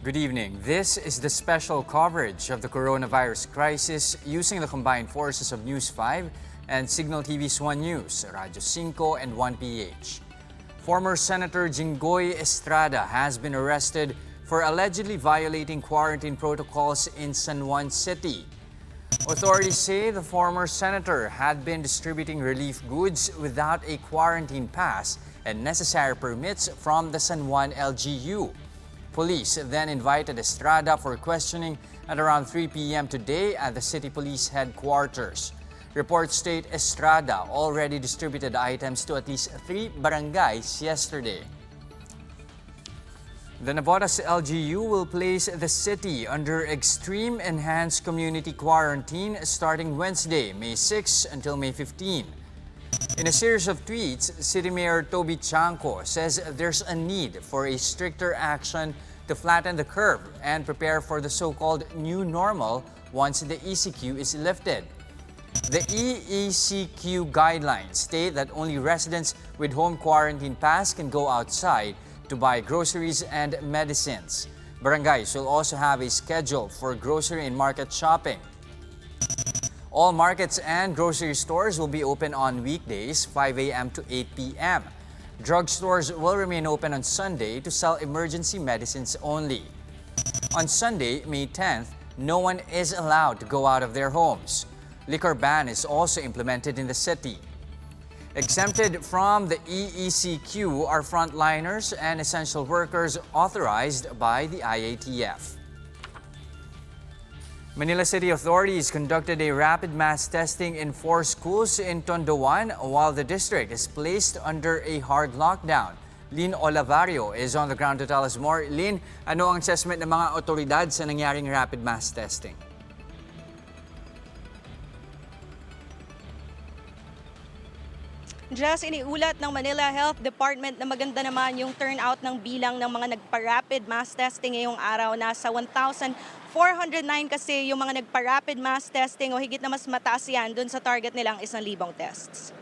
Good evening. This is the special coverage of the coronavirus crisis using the combined forces of News 5 and Signal TV's 1 News, Radyo 5 and 1PH. Former Senator Jinggoy Estrada has been arrested for allegedly violating quarantine protocols in San Juan City. Authorities say the former senator had been distributing relief goods without a quarantine pass and necessary permits from the San Juan LGU. Police then invited Estrada for questioning at around 3 p.m. today at the city police headquarters. Reports state Estrada already distributed items to at least 3 barangays yesterday. The Navotas LGU will place the city under extreme enhanced community quarantine starting Wednesday, May 6 until May 15. In a series of tweets, City Mayor Toby Chanco says there's a need for a stricter action to flatten the curve and prepare for the so-called new normal once the ECQ is lifted. The EECQ guidelines state that only residents with home quarantine pass can go outside to buy groceries and medicines. Barangays will also have a schedule for grocery and market shopping. All markets and grocery stores will be open on weekdays, 5 a.m. to 8 p.m. Drugstores will remain open on Sunday to sell emergency medicines only. On Sunday, May 10th, no one is allowed to go out of their homes. Liquor ban is also implemented in the city. Exempted from the EECQ are frontliners and essential workers authorized by the IATF. Manila City authorities conducted a rapid mass testing in 4 schools in Tondo 1 while the district is placed under a hard lockdown. Lynn Olavario is on the ground to tell us more. Lynn, ano ang assessment ng mga otoridad sa nangyaring rapid mass testing? Just iniulat ng Manila Health Department na maganda naman yung turnout ng bilang ng mga nagpa-rapid mass testing ngayong araw. Nasa 1,409 kasi yung mga nagpa-rapid mass testing o higit na mas mataas yan dun sa target nilang 1,000 tests.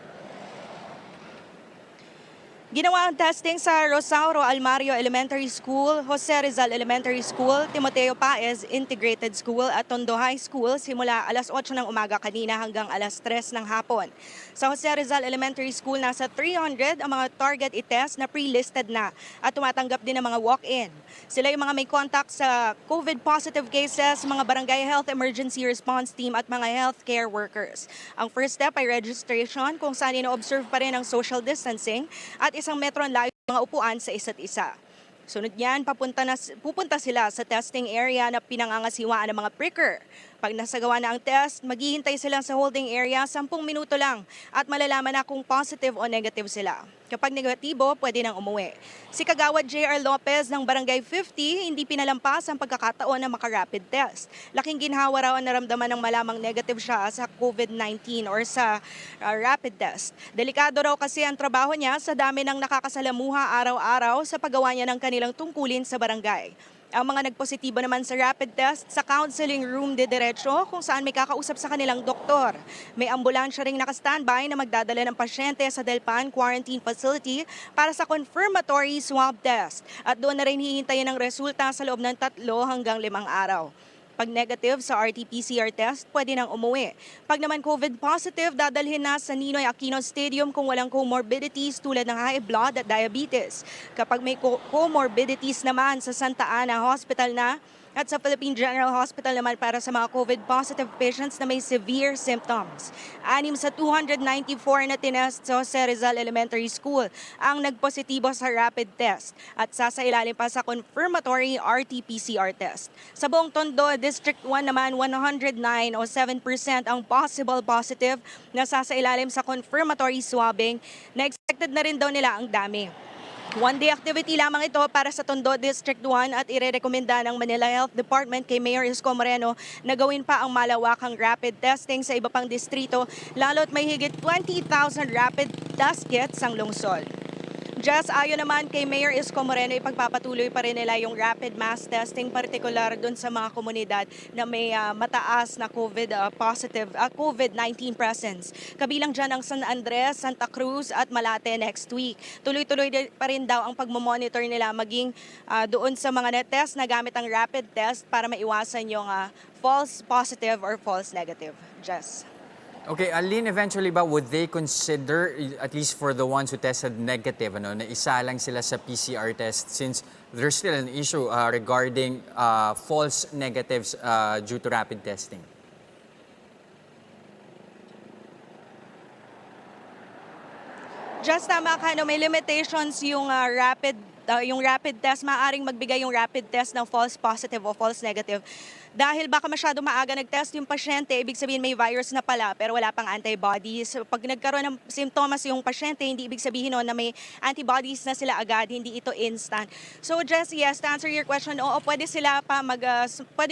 Ginawa ang testing sa Rosauro Almario Elementary School, Jose Rizal Elementary School, Timoteo Paez Integrated School at Tondo High School simula alas 8 ng umaga kanina hanggang alas 3 ng hapon. Sa Jose Rizal Elementary School, nasa 300 ang mga target i-test na pre-listed na at tumatanggap din ng mga walk-in. Sila yung mga may contact sa COVID positive cases, mga barangay health emergency response team at mga healthcare workers. Ang first step ay registration kung saan ino-observe pa rin ang social distancing at isang metron layo mga upuan sa isa't isa. Sunod niyan, pupunta sila sa testing area na pinangangasiwaan ng mga pricker. Pag nasagawa na ang test, maghihintay sila sa holding area 10 minuto lang at malalaman na kung positive o negative sila. Kapag negatibo, pwede nang umuwi. Si Kagawad J.R. Lopez ng Barangay 50, hindi pinalampas ang pagkakataon na maka-rapid test. Laking ginhawa raw ang naramdaman ng malamang negative siya sa COVID-19 or sa rapid test. Delikado raw kasi ang trabaho niya sa dami ng nakakasalamuha araw-araw sa paggawa niya ng kanilang tungkulin sa barangay. Ang mga nagpositibo naman sa rapid test, sa counseling room de diretso kung saan may kakausap sa kanilang doktor. May ambulansya ring naka-standby na magdadala ng pasyente sa Delpan Quarantine Facility para sa confirmatory swab test. At doon na rin hihintayin ang resulta sa loob ng 3 hanggang 5 araw. Pag negative sa RT-PCR test, pwede nang umuwi. Pag naman COVID positive, dadalhin na sa Ninoy Aquino Stadium kung walang comorbidities tulad ng high blood at diabetes. Kapag may comorbidities naman sa Santa Ana Hospital na, at sa Philippine General Hospital naman para sa mga COVID-positive patients na may severe symptoms. 6 sa 294 na tinest sa Jose Rizal Elementary School ang nagpositibo sa rapid test at sasailalim pa sa confirmatory RT-PCR test. Sa buong Tondo, District 1 naman 109 o 7% ang possible positive na sasailalim sa confirmatory swabbing na expected na rin daw nila ang dami. One-day activity lamang ito para sa Tondo District 1 at irerekomenda ng Manila Health Department kay Mayor Isko Moreno na gawin pa ang malawakang rapid testing sa iba pang distrito lalo't may higit 20,000 rapid test kits ang lungsod. Just ayon naman kay Mayor Isko Moreno, ipagpapatuloy pa rin nila yung rapid mass testing, partikular doon sa mga komunidad na may mataas na COVID-19 presence. Kabilang dyan ang San Andres, Santa Cruz at Malate next week. Tuloy-tuloy pa rin daw ang pagmamonitor nila maging doon sa mga net-test na gamit ang rapid test para maiwasan yung false positive or false negative. Jess. Okay, Aline, eventually ba would they consider, at least for the ones who tested negative, na isa lang sila sa PCR test since there's still an issue regarding false negatives due to rapid testing? Just tama ka, may limitations yung rapid test. Maaaring magbigay yung rapid test ng false positive o false negative. Dahil baka masyado maaga nag-test yung pasyente, ibig sabihin may virus na pala pero wala pang antibodies. So, pag nagkaroon ng simptomas yung pasyente, hindi ibig sabihin noon na may antibodies na sila agad, hindi ito instant. So Jess, yes, to answer your question, oo, pwede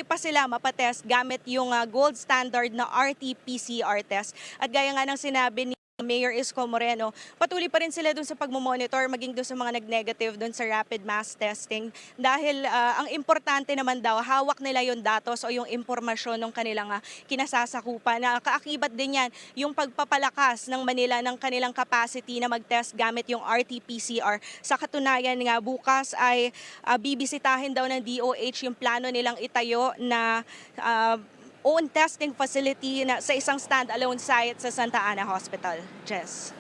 pa sila mapatest gamit yung gold standard na RT-PCR test. At gaya nga ng sinabi ni Mayor Isko Moreno, patuloy pa rin sila dun sa pagmomonitor, maging dun sa mga nag-negative dun sa rapid mass testing. Dahil ang importante naman daw, hawak nila yung datos o yung impormasyon ng kanilang kinasasakupan. Kaakibat din yan yung pagpapalakas ng Manila ng kanilang capacity na mag-test gamit yung RT-PCR. Sa katunayan nga, bukas ay bibisitahin daw ng DOH yung plano nilang itayo na own testing facility na sa isang stand-alone site sa Santa Ana Hospital. Jess.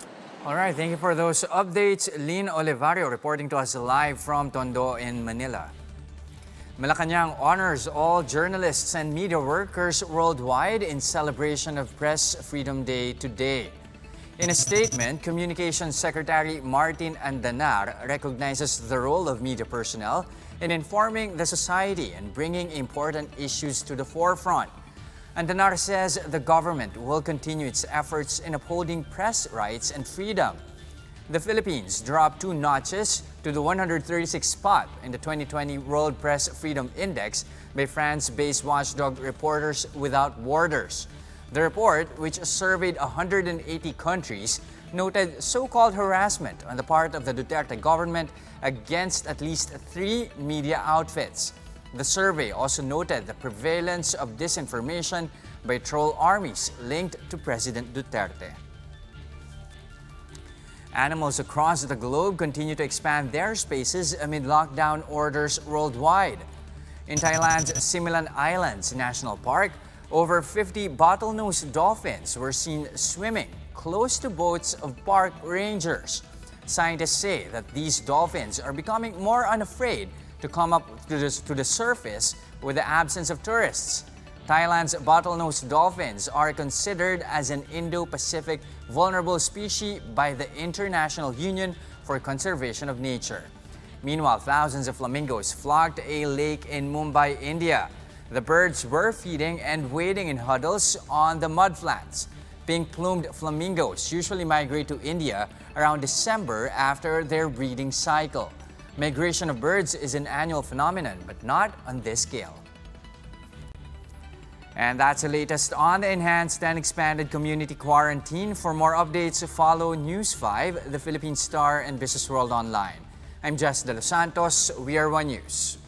All right, thank you for those updates. Lynn Olivario reporting to us live from Tondo in Manila. Malacanang honors all journalists and media workers worldwide in celebration of Press Freedom Day today. In a statement, Communications Secretary Martin Andanar recognizes the role of media personnel in informing the society and bringing important issues to the forefront. Andanar says the government will continue its efforts in upholding press rights and freedom. The Philippines dropped 2 notches to the 136th spot in the 2020 World Press Freedom Index by France-based watchdog Reporters Without Borders. The report, which surveyed 180 countries, noted so-called harassment on the part of the Duterte government against at least 3 media outfits. The survey also noted the prevalence of disinformation by troll armies linked to President Duterte. Animals across the globe continue to expand their spaces amid lockdown orders worldwide. In Thailand's Similan Islands National Park, over 50 bottlenose dolphins were seen swimming close to boats of park rangers. Scientists say that these dolphins are becoming more unafraid to come up to the surface with the absence of tourists. Thailand's bottlenose dolphins are considered as an Indo-Pacific vulnerable species by the International Union for Conservation of Nature. Meanwhile, thousands of flamingos flocked to a lake in Mumbai, India. The birds were feeding and wading in huddles on the mudflats. Pink-plumed flamingos usually migrate to India around December after their breeding cycle. Migration of birds is an annual phenomenon, but not on this scale. And that's the latest on the enhanced and expanded community quarantine. For more updates, follow News 5, the Philippine Star, and Business World Online. I'm Jess De Los Santos. We are One News.